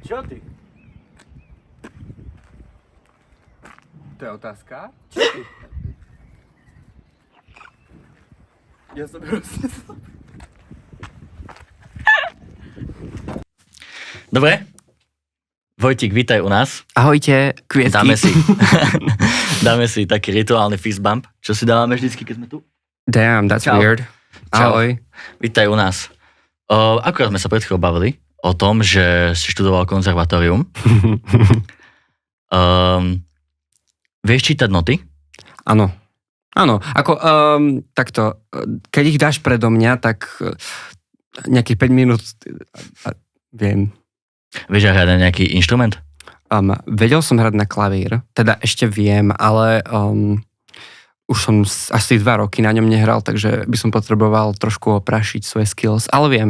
Čo ty? To je otázka? Čo ty? Ja som proste... Dobre. Vojtík, vítaj u nás. Ahojte, kvietky. Dáme si taký rituálny fist bump, čo si dávame vždycky, keď sme tu. Damn, that's Čau. weird. Čau. Ahoj. Vítaj u nás. Akurát sme sa pred chvíľou bavili o tom, že si študoval konzervatórium. Vieš čítať noty? Áno. Áno, ako takto, keď ich dáš predo mňa, tak nejakých 5 minút viem. Vieš hrať na nejaký inštrument? Vedel som hrať na klavír, teda ešte viem, ale už som asi 2 roky na ňom nehral, takže by som potreboval trošku oprašiť svoje skills, ale viem.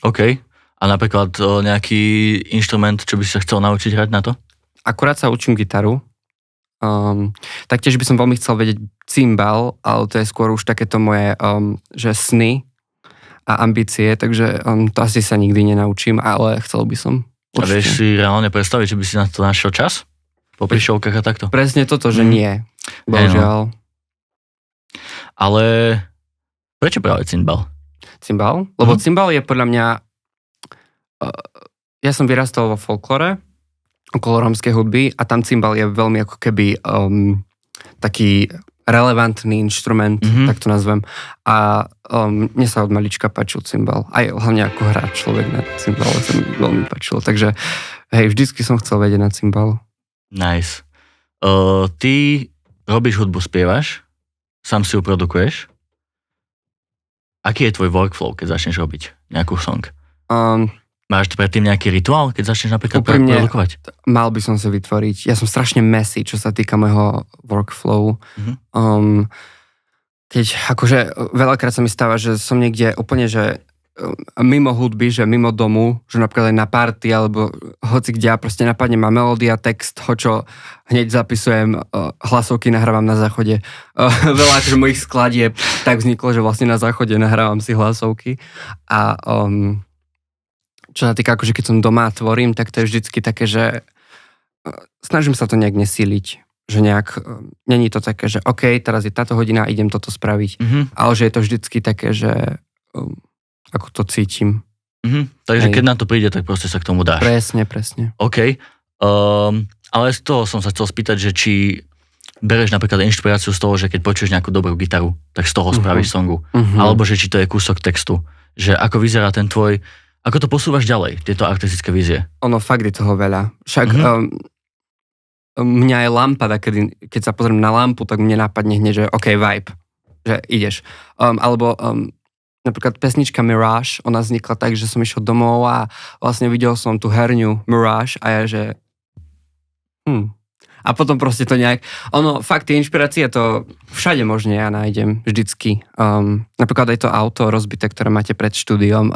OK. A napríklad nejaký inštrument, čo by si sa chcel naučiť hrať na to? Akurát sa učím gitaru. Taktiež by som veľmi chcel vedieť cymbal, ale to je skôr už takéto moje, že sny a ambície, takže to asi sa nikdy nenaučím, ale chcel by som. Určite. A vieš si reálne predstaviť, že by si na to našiel čas? Po prišovkách a takto? Presne toto, že nie. Bohužiaľ. Ale prečo práve cymbal? Cymbal? Lebo cymbal je podľa mňa... Ja som vyrastol vo folklore, okolo rómskej hudby a tam cymbal je veľmi ako keby taký relevantný inštrument, tak to nazvem. A mne sa od malička páčil cymbal. Aj hlavne ako hrá človek na cymbale sa mi veľmi páčilo. Takže hej, vždycky som chcel vedieť na cymbal. Nice. Ty robíš hudbu, spievaš, sám si ju produkuješ. Aký je tvoj workflow, keď začneš robiť nejakú song? Máš predtým nejaký rituál, keď začneš napríklad produkovať? Mal by som si vytvoriť. Ja som strašne messy, čo sa týka môjho workflowu. Keď akože veľakrát sa mi stáva, že som niekde úplne, že mimo hudby, že mimo domu, že napríklad aj na party, alebo hoci kde proste napadne ma melódia, text, čo hneď zapisujem, hlasovky nahrávam na záchode. Veľa akože mojich skladieb tak vzniklo, že vlastne na záchode nahrávam si hlasovky. A čo sa týka, akože keď som doma a tvorím, tak to je vždycky také, že snažím sa to nejak nesíliť. Že nejak, není to také, že OK, teraz je táto hodina, idem toto spraviť. Ale že je to vždycky také, že ako to cítim. Takže keď na to príde, tak proste sa k tomu dáš. Presne. OK. Ale z toho som sa chcel spýtať, že či bereš napríklad inšpiráciu z toho, že keď počuješ nejakú dobrú gitaru, tak z toho spravíš songu. Alebo že či to je kúsok textu. Že ako vyzerá ten tvoj... Ako to posúvaš ďalej, tieto artistické vízie? Ono fakt je toho veľa. Však mňa je lampa, keď sa pozriem na lampu, tak mne napadne hneď, že OK, vibe, že ideš. Alebo napríklad pesnička Mirage, ona vznikla tak, že som išiel domov a vlastne videl som tú herňu Mirage a ja, že A potom proste to nejak... fakt tie inšpirácie to všade možne ja nájdem vždycky. Napríklad aj to auto rozbité, ktoré máte pred štúdiom.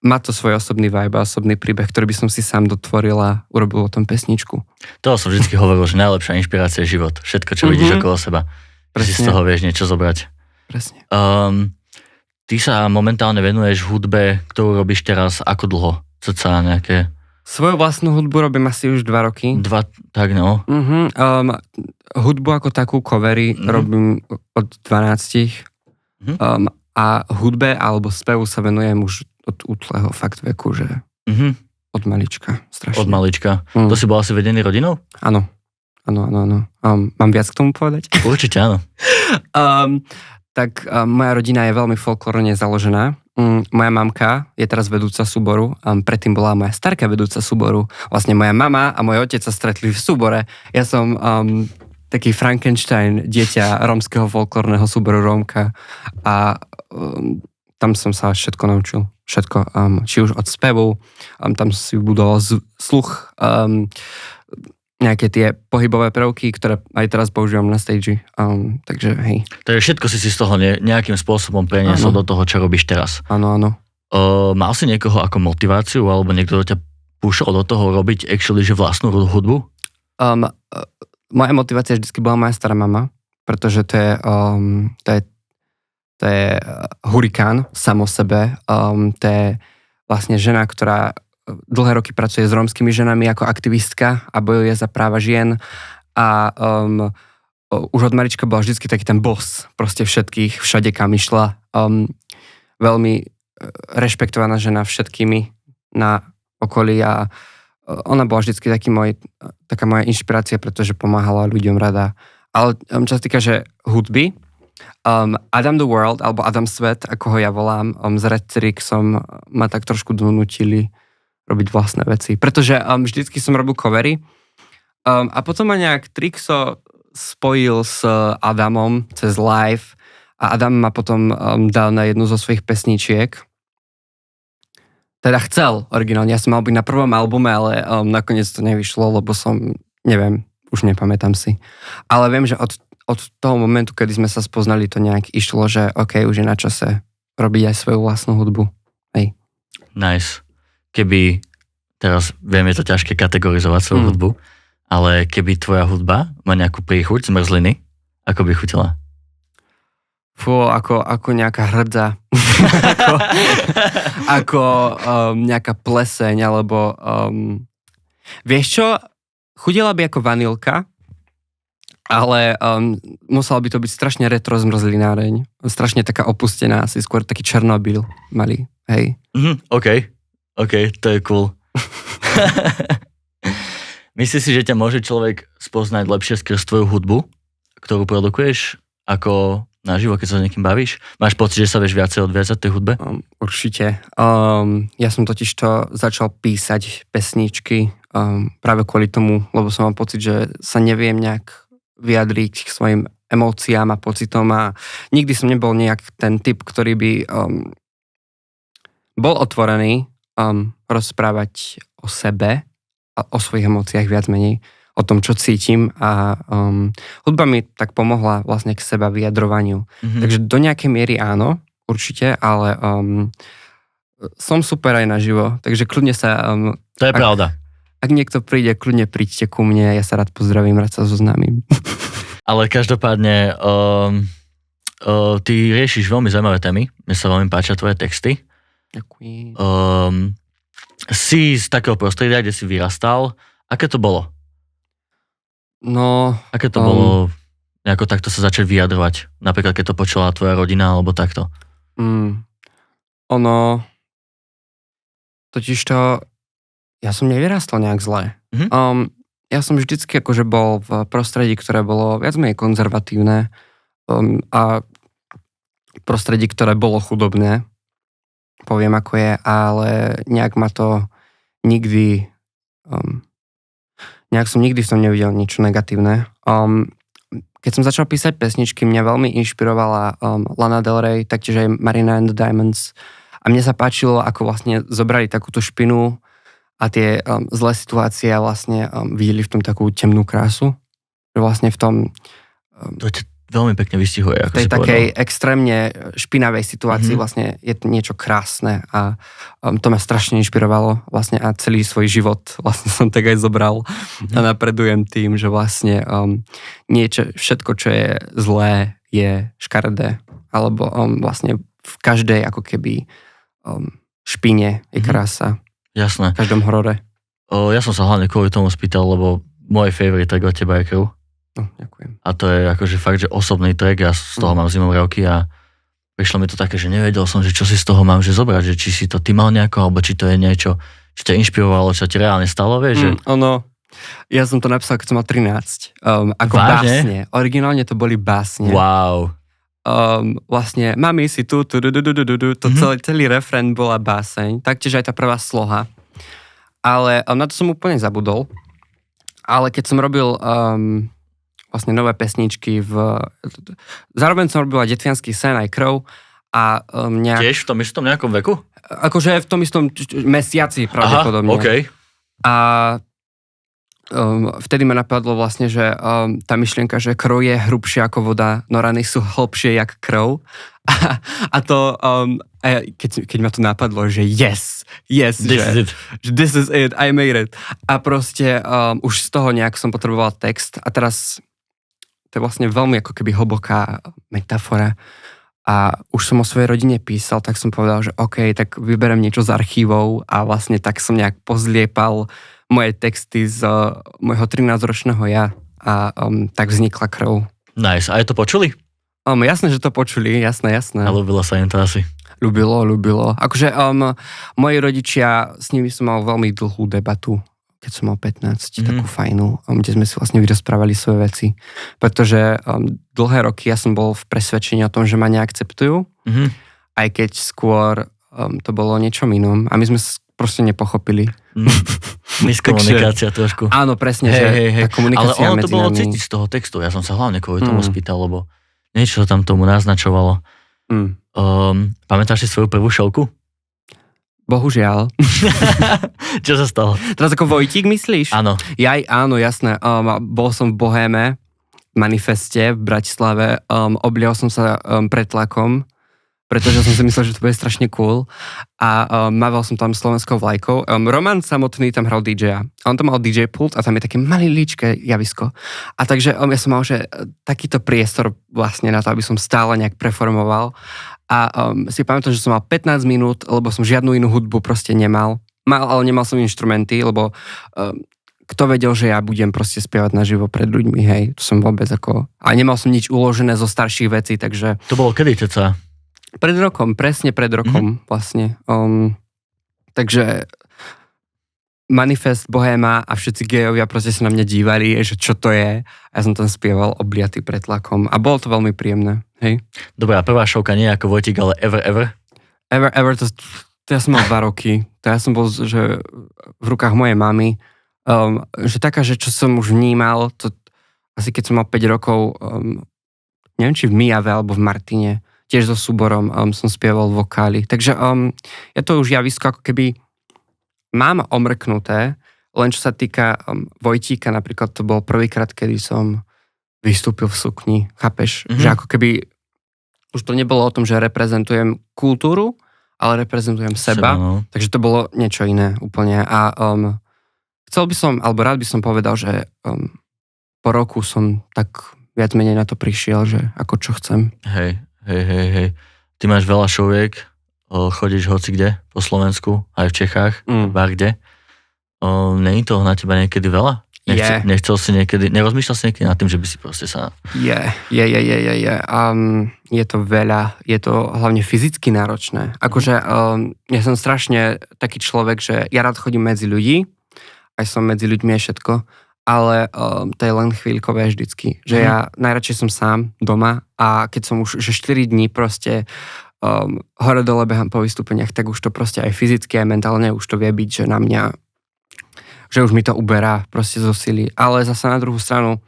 Má to svoj osobný vibe a osobný príbeh, ktorý by som si sám dotvoril a urobil o tom pesničku. To som vždycky hovoril, že najlepšia inšpirácia je život. Všetko, čo vidíš okolo seba. Presne. Že si z toho vieš niečo zobrať. Presne. Ty sa momentálne venuješ hudbe, ktorú robíš teraz ako dlho? Cca nejaké... Svoju vlastnú hudbu robím asi už 2 roky. Tak no. Hudbu ako takú, covery robím od 12. A hudbe alebo spevu sa venujem už od útleho fakt veku, že od malička. Strašne. Od malička. To si bol asi vedený rodinou? Áno. Mám viac k tomu povedať? Určite áno. Tak moja rodina je veľmi folklórne založená. Moja mamka je teraz vedúca súboru, predtým bola moja starka vedúca súboru. Vlastne moja mama a môj otec sa stretli v súbore. Ja som taký Frankenstein, dieťa rómskeho folklórneho súboru Rómka a tam som sa všetko naučil. Všetko, či už od spevu, tam si budoval sluch, nejaké tie pohybové prvky, ktoré aj teraz používam na stage. Takže hej. Takže všetko si z toho nejakým spôsobom preniesol do toho, čo robíš teraz. Áno. Mal si niekoho ako motiváciu, alebo niekto ťa púšal do toho robiť actually, že vlastnú hudbu? Moja motivácia vždycky bola moja stará mama, pretože to je hurikán samo sebe. To je vlastne žena, ktorá dlhé roky pracuje s rómskymi ženami ako aktivistka a bojuje za práva žien a už od malička bola vždycky taký ten boss proste všetkých, všade kam išla. Veľmi rešpektovaná žena všetkými na okolí a ona bola vždycky taká moja inšpirácia, pretože pomáhala ľuďom rada. Ale čo sa týka, že hudby, Adam the World, alebo Adam Svet, ako ho ja volám, z Red Trixom ma tak trošku donútili robiť vlastné veci. Pretože vždycky som robil covery a potom ma nejak Trixo spojil s Adamom cez live a Adam ma potom dal na jednu zo svojich pesničiek. Teda chcel originálne, ja som mal byť na prvom albume, ale nakoniec to nevyšlo, lebo som, neviem, už nepamätám si. Ale viem, že od toho momentu, kedy sme sa spoznali, to nejak išlo, že OK, už je na čase robiť aj svoju vlastnú hudbu. Hej. Nice. Keby, teraz viem, je to ťažké kategorizovať svoju hudbu, ale keby tvoja hudba má nejakú príchuť zmrzliny, ako by chutila? Fú, ako nejaká hrdza. ako nejaká pleseň, alebo vieš čo? Chutila by ako vanilka, ale musela by to byť strašne retro zmrzlináreň. Strašne taká opustená, asi skôr taký Černobyl malý. Hej. OK, to je cool. Myslíš si, že ťa môže človek spoznať lepšie skrz tvoju hudbu, ktorú produkuješ, ako naživo, keď sa s niekým bavíš? Máš pocit, že sa vieš viacej odviazať tej hudbe? Určite. Ja som totiž to začal písať pesničky práve kvôli tomu, lebo som mal pocit, že sa neviem nejak vyjadriť k svojim emóciám a pocitom a nikdy som nebol nejak ten typ, ktorý by bol otvorený rozprávať o sebe a o svojich emóciách viac menej, o tom, čo cítim a hudba mi tak pomohla vlastne k seba vyjadrovaniu. Takže do nejakej miery áno, určite, ale som super aj naživo, takže kľudne sa... To je pravda. Ak niekto príde, kľudne príďte ku mne, ja sa rád pozdravím, rád sa zoznámim. Ale každopádne ty riešiš veľmi zaujímavé témy, mne sa veľmi páčia tvoje texty. Ďakujem. Si z takého prostredia, kde si vyrastal, aké to bolo? No... Aké to bolo, nejako takto sa začať vyjadrovať? Napríklad, keď to počula tvoja rodina, alebo takto? Totižto, ja som nevyrastal nejak zle. Ja som vždycky akože bol v prostredí, ktoré bolo viac menej konzervatívne a prostredí, ktoré bolo chudobné. Poviem, ako je, ale nejak ma to nikdy... nejak som nikdy v tom nevidel niečo negatívne. Keď som začal písať pesničky, mňa veľmi inšpirovala Lana Del Rey, taktiež aj Marina and the Diamonds. A mne sa páčilo, ako vlastne zobrali takúto špinu a tie zlé situácie a vlastne videli v tom takú temnú krásu. Že vlastne v tom... To veľmi pekne vystihuje, ako v tej si takej povedal. extrémne špinavej situácii vlastne je to niečo krásne a to ma strašne inšpirovalo vlastne a celý svoj život vlastne som tak aj zobral a napredujem tým, že vlastne všetko, čo je zlé, je škaredé alebo vlastne v každej ako keby špine je krása. Jasné. V každom horore. Ja som sa hlavne kvôli tomu spýtal, lebo môj favorite track od teba je Krv. No, ďakujem. A to je akože fakt, že osobný track, ja z toho mám zimomriavky a prišlo mi to také, že nevedel som, že čo si z toho mám že zobrať, že či si to ty mal nejako, alebo či to je niečo, čo ťa inšpirovalo, čo ti reálne stalo, vieš? Že... Ja som to napísal, keď som mal 13. Ako vážne? básne. Originálne to boli básne. Wow. Vlastne, mami si tu, to celý refrén bola báseň, taktiež aj tá prvá sloha. Ale na to som úplne zabudol. Ale keď som robil vlastne nové pesničky zároveň som robil aj Detviansky sen, aj Krv a Tiež v tom istom nejakom veku? Akože v tom istom mesiaci pravdepodobne. Aha, okej. A vtedy ma napadlo vlastne, že tá myšlienka, že krv je hrubšia ako voda, no rany sú hlbšie jak krv. A to, keď ma to napadlo, že yes, this is it, I made it. A proste už z toho nejak som potreboval text a teraz to je vlastne veľmi ako keby hlboká metafora. a už som o svojej rodine písal, tak som povedal, že OK, tak vyberem niečo z archívov a vlastne tak som nejak pozliepal moje texty z môjho 13-ročného ja a tak vznikla Krv. Nice. A aj to počuli? Jasné, že to počuli, jasné. A ľúbilo sa im to asi. Ľúbilo. Akože moji rodičia, s nimi som mal veľmi dlhú debatu, keď som mal 15, takú fajnú, kde sme si vlastne vyrozprávali svoje veci. Pretože dlhé roky ja som bol v presvedčení o tom, že ma neakceptujú, aj keď skôr to bolo niečom inom a my sme proste nepochopili. Miskomunikácia trošku. Áno, presne, že tá komunikácia ale ono to medzi bolo nami... cítiť z toho textu, ja som sa hlavne kvôli tomu spýtal, lebo niečo tam tomu naznačovalo. Pamätáš si svoju prvú šovku? Bohužiaľ. Čo sa stalo? Teraz ako Vojtík myslíš? Áno. Áno, jasné. Bol som v Bohéme, v Manifeste v Bratislave. Oblial som sa pretlakom, pretože som si myslel, že to bude strašne cool. A mával som tam slovenskou vlajkou. Roman samotný tam hral DJ-a. On tam mal DJ pult a tam je také malé líčke javisko. A takže ja som mal, že takýto priestor vlastne na to, aby som stále nejak preformoval. A si pamätám, že som mal 15 minút, lebo som žiadnu inú hudbu proste nemal. Ale nemal som inštrumenty, lebo kto vedel, že ja budem proste spievať naživo pred ľuďmi, hej. To som vôbec ako... A nemal som nič uložené zo starších vecí, takže... To bolo kedy, ceca? Presne pred rokom vlastne. Takže Manifest, Bohéma a všetci gejovia proste sa na mňa dívali, že čo to je. A ja som tam spieval obliatý pretlakom. A bolo to veľmi príjemné, hej. Dobre, a prvá šovka nie ako Vojtík, ale Ever? Ever, to ja som mal 2 roky. To ja som bol, že v rukách mojej mamy. Že taká, že čo som už vnímal, to asi keď som mal 5 rokov, neviem, či v Mijave alebo v Martine, tiež so súborom som spieval vokály. Takže ja to už javisko ako keby mám omrknuté, len čo sa týka Vojtíka, napríklad to bol prvýkrát, kedy som vystúpil v sukni, chápeš? Že ako keby už to nebolo o tom, že reprezentujem kultúru, ale reprezentujem seba, takže to bolo niečo iné úplne. A chcel by som, alebo rád by som povedal, že po roku som tak viac menej na to prišiel, že ako čo chcem. Hej. Ty máš veľa šoviek, chodíš hoci kde po Slovensku, aj v Čechách, kde. Není toho na teba niekedy veľa? Nechcel si niekedy, nerozmýšľal si niekedy nad tým, že by si proste sa... Je. Je to veľa, je to hlavne fyzicky náročné. Akože ja som strašne taký človek, že ja rád chodím medzi ľudí, aj som medzi ľuďmi je všetko, ale to je len chvíľkové vždycky. Že ja najradšej som sám doma a keď som už že 4 dní proste hore dole behám po vystúpeniach, tak už to proste aj fyzicky, aj mentálne už to vie byť, že na mňa, že už mi to uberá proste zo sily. Ale zase na druhú stranu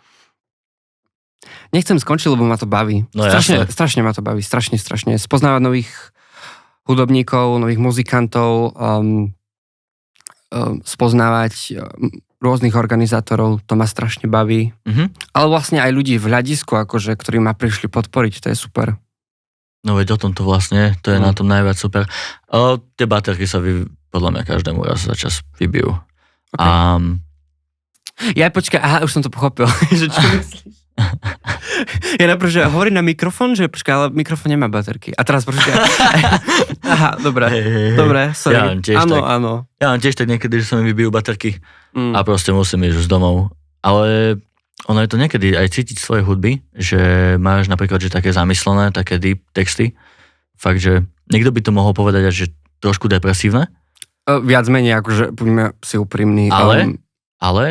nechcem skončiť, lebo ma to baví. No, strašne ma to baví, strašne. Spoznávať nových hudobníkov, nových muzikantov, spoznávať rôznych organizátorov, to ma strašne baví. Ale vlastne aj ľudí v hľadisku, akože, ktorí ma prišli podporiť, to je super. No veď o tom to vlastne, to je na tom najviac super. Tie baterky sa podľa mňa každému raz za čas vybijú. Okay. Ja počkaj, už som to pochopil, že čo myslíš? Ja najprv, že hovorím na mikrofón, že počkaj, ale mikrofón nemá baterky. A teraz počkaj. Aha, dobre, dobre, sorry. Áno. Ja mám tiež tak niekedy, že sa mi vybijú baterky a proste musím ísť už domov. Ale ono je to niekedy aj cítiť svoje hudby, že máš napríklad, že také zamyslené, také deep texty. Fakt, že niekto by to mohol povedať, že trošku depresívne. Viac menej, akože buďme si úprimní. Ale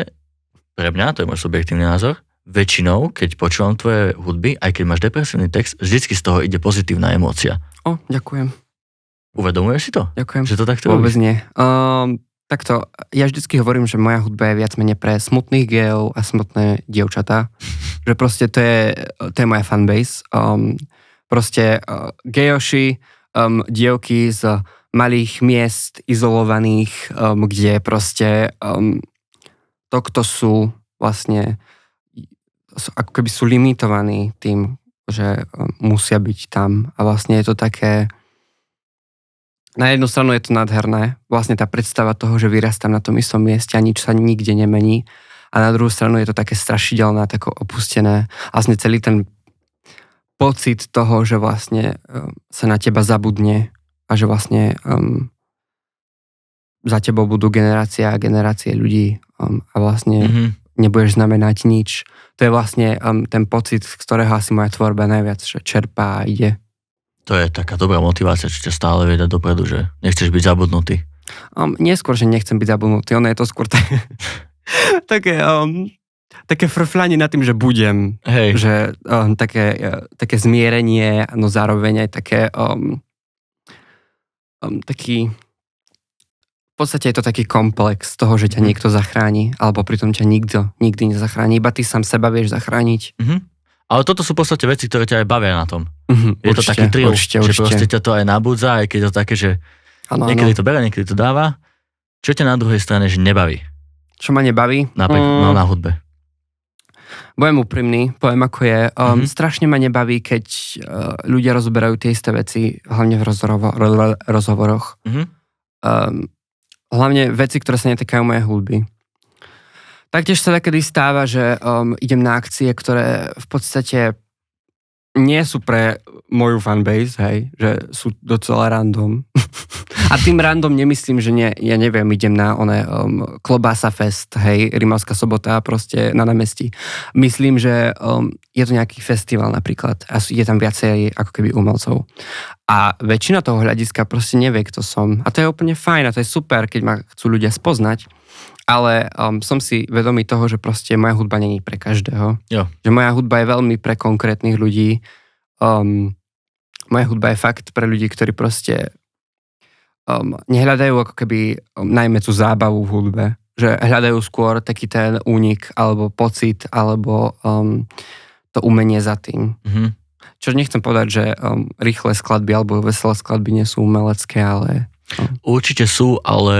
pre mňa, to je môj subjektívny názor, väčšinou, keď počúvam tvoje hudby, aj keď máš depresívny text, vždycky z toho ide pozitívna emócia. Ďakujem. Uvedomuješ si to? Ďakujem. Že to takto vôbec nie. Takto, ja vždycky hovorím, že moja hudba je viac menej pre smutných gejov a smutné dievčatá. Že proste to je moja fanbase. Proste gejoši, dievky z malých miest, izolovaných, kde proste to, kto sú vlastne ako keby sú limitovaní tým, že musia byť tam. A vlastne je to také... Na jednu stranu je to nádherné, vlastne tá predstava toho, že vyrastám na tom istom mieste a nič sa nikde nemení. A na druhú stranu je to také strašidelné, také opustené. Vlastne celý ten pocit toho, že vlastne sa na teba zabudne a že vlastne za tebou budú generácie a generácie ľudí a vlastne nebudeš znamenať nič. To je vlastne ten pocit, z ktorého asi moja tvorba najviac že čerpá a ide. To je taká dobrá motivácia, čo ťa stále vie dať dopredu, že nechceš byť zabudnutý. Neskôr, že nechcem byť zabudnutý, ono je to skôr také frfľanie nad tým, že budem. Hej. Že také zmierenie, no zároveň aj taký v podstate je to taký komplex toho, že ťa niekto zachráni, alebo pritom ťa nikto nikdy nezachráni, iba ty sám seba vieš zachrániť. Ale toto sú v podstate veci, ktoré ťa aj bavia na tom. Je určite, to taký thrill, určite. že proste ťa to aj nabudza, aj keď je to také, že niekedy to berie, niekedy to dáva. Čo ťa na druhej strane, že nebaví? Čo ma nebaví? Napríklad na hudbe. Budem úprimný, poviem ako je. Strašne ma nebaví, keď ľudia rozoberajú tie isté veci, hlavne v rozhovoroch. Hlavne veci, ktoré sa netýkajú mojej hudby. Taktiež sa takedy stáva, že idem na akcie, ktoré v podstate nie sú pre moju fanbase, hej, že sú docela random. A tým random nemyslím, že ja neviem, idem na Klobása Fest, hej, Rimavská Sobota, proste na námestí. Myslím, že je to nejaký festival napríklad a je tam viacej ako keby umelcov. A väčšina toho hľadiska proste nevie, kto som. A to je úplne fajn a to je super, keď ma chcú ľudia spoznať. Ale som si vedomý toho, že proste moja hudba není pre každého. Jo. Že moja hudba je veľmi pre konkrétnych ľudí. Moja hudba je fakt pre ľudí, ktorí proste nehľadajú ako keby najmä tú zábavu v hudbe. Že hľadajú skôr taký ten únik, alebo pocit, alebo to umenie za tým. Čo nechcem povedať, že rýchle skladby alebo veselé skladby nie sú umelecké, ale... Určite sú, ale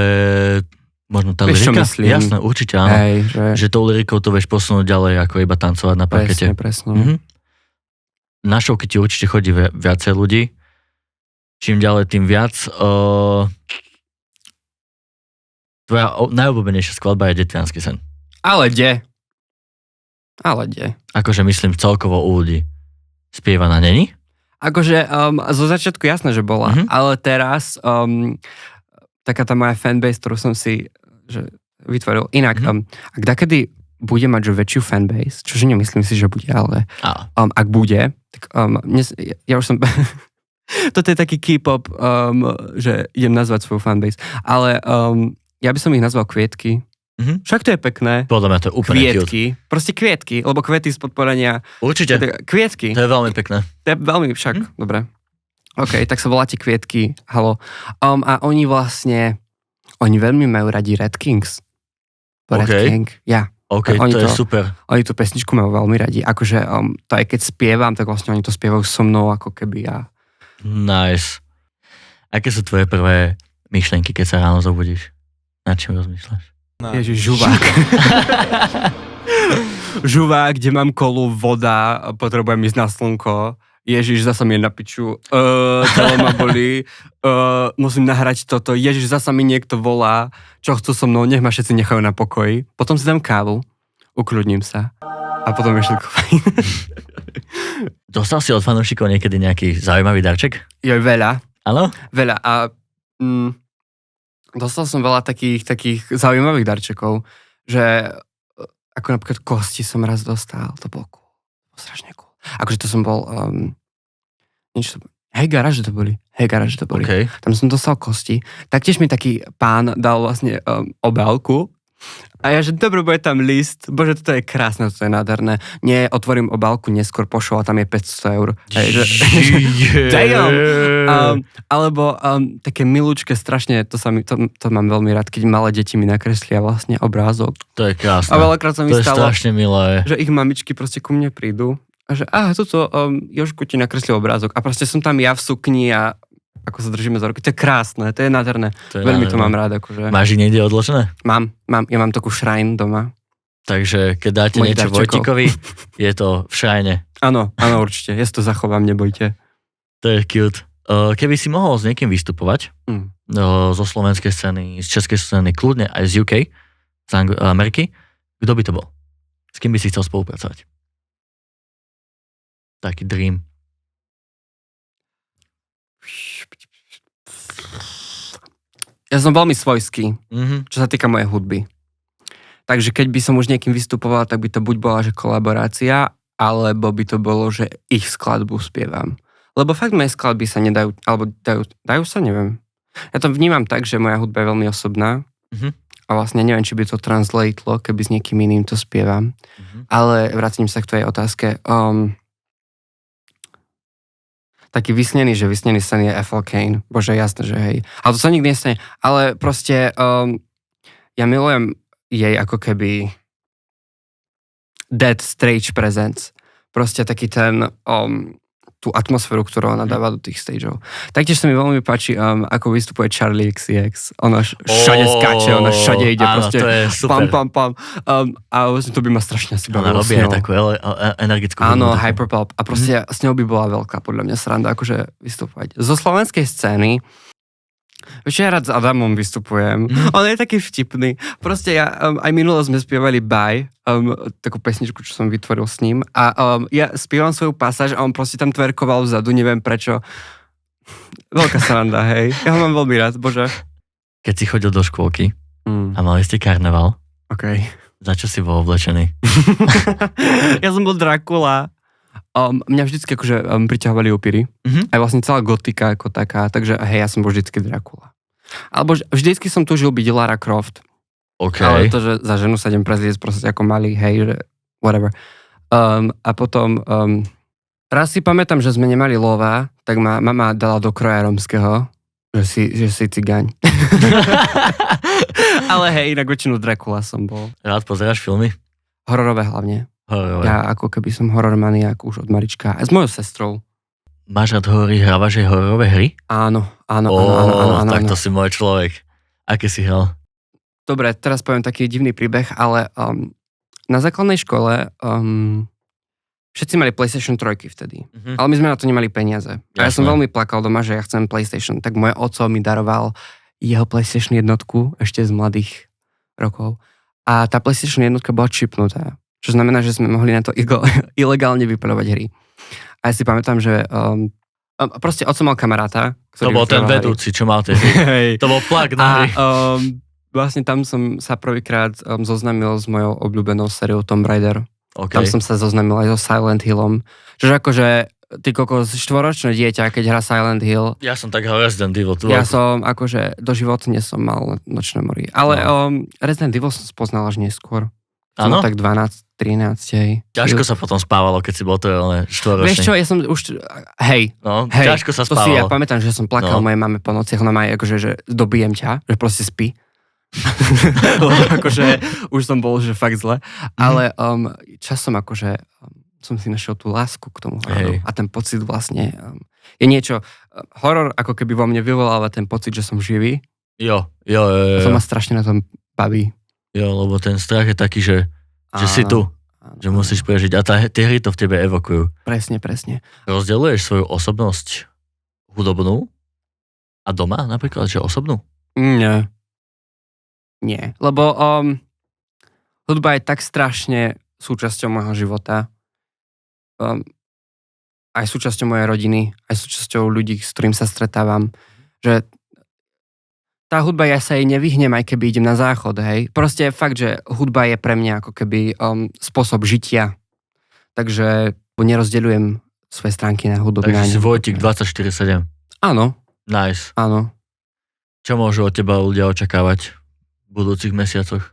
možno tá lyrika? Jasné, určite áno. Hej, že tou lyrikou to vieš posunúť ďalej, ako iba tancovať na parkete. Presne. Na šovky ti určite chodí viacej ľudí. Čím ďalej, tým viac. Tvoja najobľúbenejšia skladba je Detviansky sen. Ale kde? Akože myslím celkovo u ľudí. Spievaná není? Akože zo začiatku jasné, že bola, ale teraz taká tá moja fanbase, ktorú som si vytvoril. Inak, ak dakedy bude mať že väčšiu fanbase, čože nemyslím si, že bude, ale ak bude, tak ja už som... Toto je taký K-pop, že idem nazvať svoju fanbase, ale ja by som ich nazval Kvietky. Však to je pekné. Podľa mňa to je úplne Kvietky. Proste kvietky, lebo kvety z podporenia. Určite. Kvietky. To je veľmi pekné. To je veľmi však, dobre. OK, tak sa voláte Kvietky, halo. A oni veľmi majú radi Red Kings. Red King, ja. OK, to je super. Oni tú pesničku majú veľmi radi. Akože to aj keď spievam, tak vlastne oni to spievajú so mnou, ako keby ja. Nice. Aké sú tvoje prvé myšlenky, keď sa ráno zobudíš? Na čím rozmýšľaš? Ježiš, žuvák. Žuvák, kde mám kolu, voda, potrebujem ísť na slnko. Ježiš, zasa mi je na piču. Telo ma bolí. Musím nahrať toto. Ježiš, zasa mi niekto volá. Čo chcú so mnou? Nech ma všetci nechajú na pokoji. Potom si dám kávu. Ukľudním sa. A potom je všetko fajn. Dostal si od fanúšikov niekedy nejaký zaujímavý darček? Je veľa. Áno? Veľa. A dostal som veľa takých zaujímavých darčekov, že ako napríklad kosti som raz dostal. To bolo cool. To bolo strašne cool. Akože to som bol... Hej, garáže to boli. Okay. Tam som dostal kosti. Taktiež mi taký pán dal vlastne obálku. A ja, že dobre, bude tam list. Bože, toto je krásne, toto je nádherné. Nie, otvorím obálku neskôr, pošlo a tam je 500 eur. Damn! Alebo také milúčke, strašne, to mám veľmi rád, keď malé deti mi nakreslia vlastne obrázok. To je krásne. A veľakrát sa mi stalo, strašne milé. Že ich mamičky proste ku mne prídu a že toto Jožku ti nakreslil obrázok. A proste som tam ja v sukni a ako sa držíme za ruky. To je krásne, to je nádherné. Veľmi to mám rád. Akože. Máš ich niekde odložené? Ja mám takú shrine doma. Takže keď dáte niečo Vojtikovi, je to v shrine. Áno, určite. Ja si to zachovám, nebojte. To je cute. Keby si mohol s niekým vystupovať zo slovenskej scény, z českej scény, kľudne aj z UK, z Ameriky, kto by to bol? S kým by si chcel spolupracovať? Taký dream. Ja som veľmi svojský, Mhm. čo sa týka mojej hudby. Takže keď by som už niekým vystupoval, tak by to buď bola, že kolaborácia, alebo by to bolo, že ich skladbu spievam. Lebo fakt moje skladby sa nedajú, alebo dajú sa, neviem. Ja to vnímam tak, že moja hudba je veľmi osobná a vlastne neviem, či by to translatelo, keby s niekým iným to spievam. Ale vrátim sa k tvojej otázke. Taký vysnený sen je Ethel Cain. Bože, jasné, že hej. Ale to sa nikdy nestane. Ale proste ja milujem jej ako keby dead stage presence. Proste taký ten tú atmosféru, ktorú ona dáva do tých stageov. Taktiež sa mi veľmi páči, ako vystupuje Charlie XCX. Ona všade skáče, ona všade ide. Áno, proste to je super. pam. A to by ma strašne asi Ona bavilo robí s aj ňou. takú energickú Áno, hudbu. hyperpop. A proste s ňou by bola veľká, podľa mňa, sranda, akože vystupovať. Zo slovenskej scény, vieš, ja rád s Adamom vystupujem. On je taký vtipný. Proste aj minule sme spievali Bye, takú pesničku, čo som vytvoril s ním. A ja spievam svoju pasáž a on proste tam tverkoval vzadu, neviem prečo. Veľká sranda, hej. Ja ho mám veľmi rád, bože. Keď si chodil do škôlky a mali ste karneval, OK. za čo si bol oblečený? Ja som bol Dracula. Mňa vždycky akože priťahovali upíry. Aj vlastne celá gotika ako taká, takže hej, ja som bol vždycky Dracula. Alebo vždycky som tužil byť Lara Croft. OK. Ale to, že za ženu sa idem prezliecť proste ako malý, hej, že whatever. A potom raz si pamätám, že sme nemali lova, tak ma mama dala do kroja romského, že si cigáň. Ale hej, inak väčšinu Dracula som bol. Rád pozeráš filmy? Hororové hlavne. Hororové. Ja ako keby som horror maniak už od malička. Aj s mojou sestrou. Máš rád horory, hrávaš aj hororové hry? Áno. Tak to si môj človek. Aké si hral? Dobre, teraz poviem taký divný príbeh, ale na základnej škole všetci mali PlayStation 3 vtedy. Ale my sme na to nemali peniaze. A ja som veľmi plakal doma, že ja chcem PlayStation. Tak môj oco mi daroval jeho PlayStation jednotku ešte z mladých rokov. A tá PlayStation jednotka bola chipnutá. Čo znamená, že sme mohli na to ilegálne vypaľovať hry. A ja si pamätám, že proste oco mal kamaráta. To bol ten vedúci, čo mal tie hry. To bol plak na hry. Vlastne tam som sa prvýkrát zoznámil s mojou obľúbenou sériou Tomb Raider. Okay. Tam som sa zoznámil aj so Silent Hillom. Čiže akože ty kokos, 4-ročné dieťa, keď hrá Silent Hill. Ja som tak hral Resident Evil. Ja som akože doživotne som mal Nočné mori. Ale Resident Evil som spoznal až neskôr. Áno? Tak 12, 13, hej. Ťažko sa potom spávalo, keď si bol to ale 4-ročný. Vieš čo, ja som už, hej. Ťažko sa spávalo. To si ja pamätám, že som plakal mojej mame po nociach, ona ma akože, že dobijem ťa, že proste spí. Akože už som bol, že fakt zle. Ale časom akože som si našiel tú lásku k tomu hororu. A ten pocit vlastne je niečo, horor ako keby vo mne vyvoláva ten pocit, že som živý. Jo. To ma strašne na tom baví. Jo, lebo ten strach je taký, že si tu, že musíš prežiť. A tie hry to v tebe evokujú. Presne. Rozdeľuješ svoju osobnosť hudobnú a doma napríklad, že osobnú? Nie. Lebo hudba je tak strašne súčasťou môjho života. Aj súčasťou mojej rodiny, aj súčasťou ľudí, s ktorým sa stretávam. Že tá hudba, ja sa jej nevyhnem, aj keby idem na záchod, hej. Proste fakt, že hudba je pre mňa ako keby spôsob žitia. Takže nerozdeľujem svoje stránky na hudobné. Takže si Vojtik 24/7. Áno. Nice. Áno. Čo môžu od teba ľudia očakávať v budúcich mesiacoch?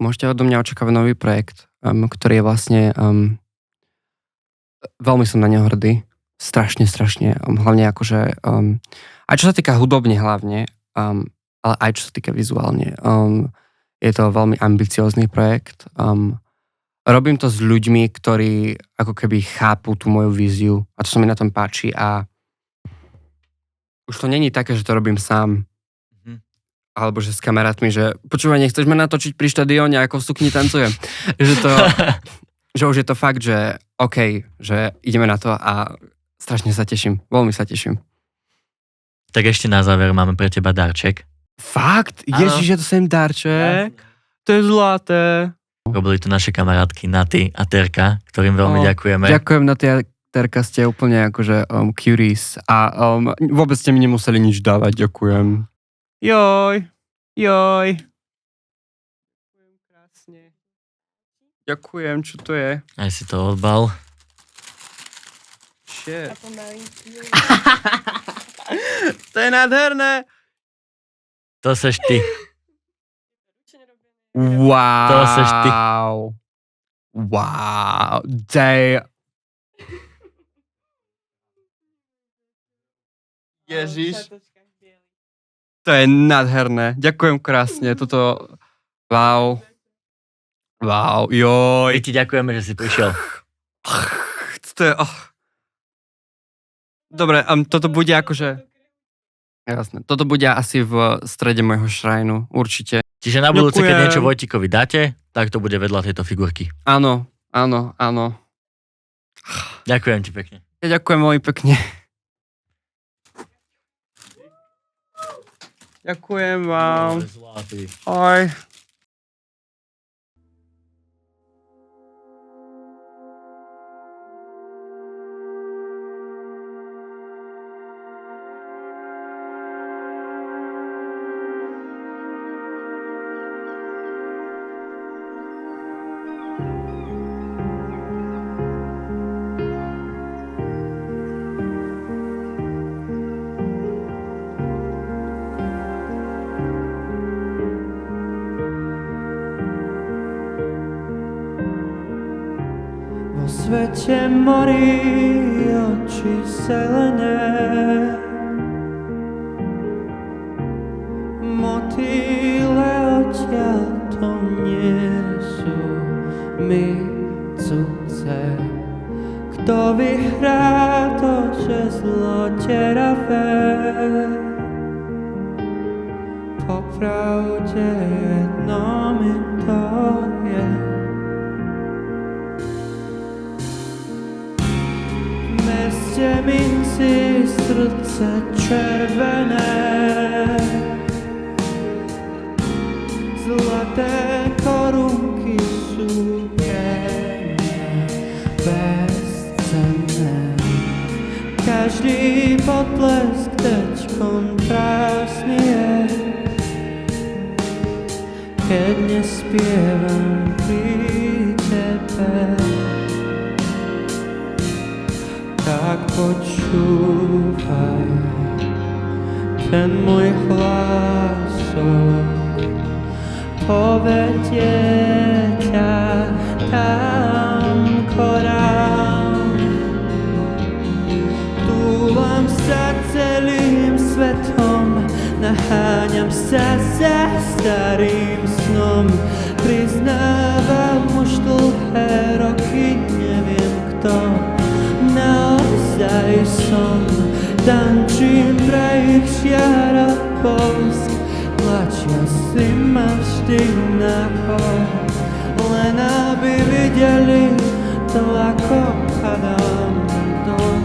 Môžete odo mňa očakávať nový projekt, ktorý je vlastne... veľmi som na neho hrdý. Strašne. Hlavne akože... aj čo sa týka hudobne hlavne, ale aj čo sa týka vizuálne. Je to veľmi ambiciózny projekt. Robím to s ľuďmi, ktorí ako keby chápu tú moju víziu a to sa mi na tom páči a už to není také, že to robím sám. Alebo že s kamarátmi, že počúvaj, nechceš ma natočiť pri štadióne, ako v sukni tancujem. Že už je to fakt, že OK, že ideme na to a strašne sa teším. Veľmi sa teším. Tak ešte na záver máme pre teba darček. Fakt? Ježiš, je to sem darček? To je zlaté. Robili to naše kamarátky Naty a Terka, ktorým veľmi ďakujeme. Ďakujem, Naty a Terka, ste úplne akože curious a vôbec ste mi nemuseli nič dávať, ďakujem. Joj. Ďakujem krásne. Ďakujem, čo to je? Aj si to odbal. Shit. To je nádherné. To seš ty. Wow. To seš ty. Wow. Ježiš. To je nádherné. Ďakujem krásne. Toto... Wow. Joj. My ti ďakujeme, že si prišiel. To je... Dobre, toto bude akože... Jasné. Toto bude asi v strede môjho šrajnu. Určite. Čiže na budúce, keď niečo Vojtikovi dáte, tak to bude vedľa tejto figurky. Áno. Ďakujem ti pekne. Ja ďakujem veľmi pekne. Ďakujem vám. Ahoj. Svete morí oči zelené, motýle odtiaľ to nie sú mi cudze. Kto vyhrá to, že zlo deravé? Popravde jedno mi to je. Meste minci srdce červené, zlaté korunky sú pre mňa bezcenné. Každý potlesk tečkom krásny je, keď nespievam pri tebe. Tak počúvaj ten môj hlasok, povedie ťa tam korám. Túlam sa celým svetom, naháňam sa za starým snom. Priznávam už dlhé roky, neviem kto naozaj som. Tančím pre ich žiar a bosk, tlačia si ma vždy nahor, len aby videli to, ako padám dom.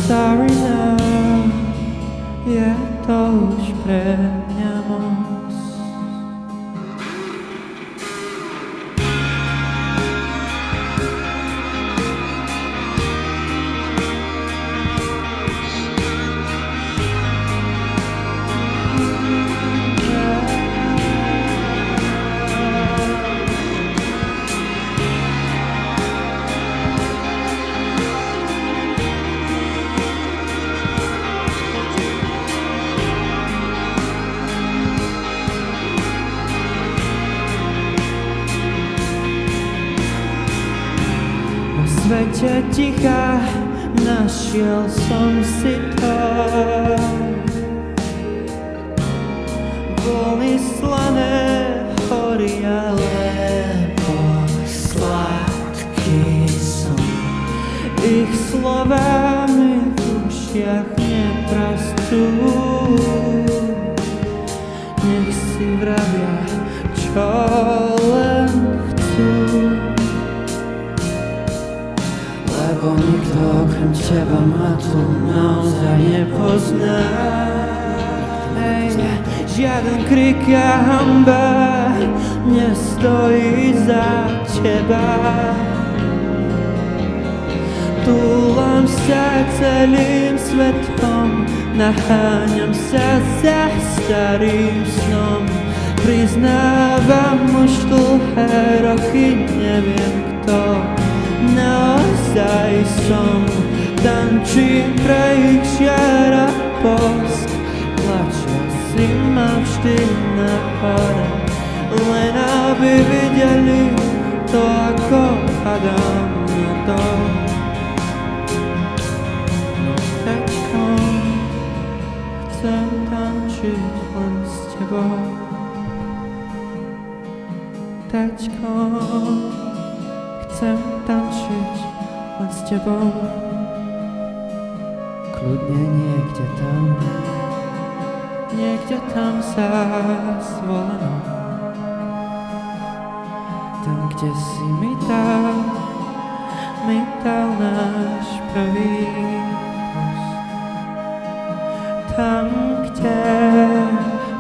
Sorry now, je to už pre mňa moc. V svete ticha našiel som si to. Vlny slané horia, lebo sladký som. Ich slová mi v ušiach neprastú. Nech si vravia, čo len chcú. Lebo nikto okrem teba ma tu naozaj nepozná. Žiaden krik a hanba nestojí za teba. Túlam sa celým svetom, naháňam sa za starým snom. Priznávam, už dlhé roky neviem kto naozaj som. Tančím pre ich žiara bosk, tlačia si ma vždy na hore, len aby videli to, ako padám na to. No tačkom chcem tančiť len s tebou. Tačkom chcem tančiť len s tebou. Kľudne niekde tam za svolanou. Tam, kde si mi dal náš prvý kus. Tam, kde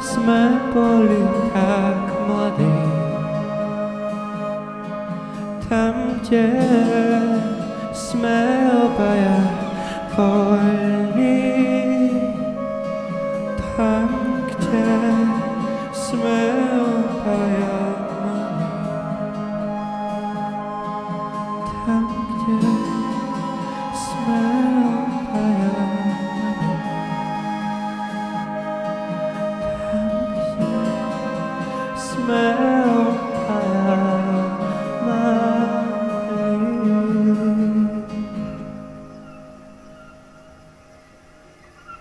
sme boli tak mladí. Tam, kde sme obaja voľní. Tam, kde sme obaja mladí. Tam, kde sme obaja mladí. Tam, kde sme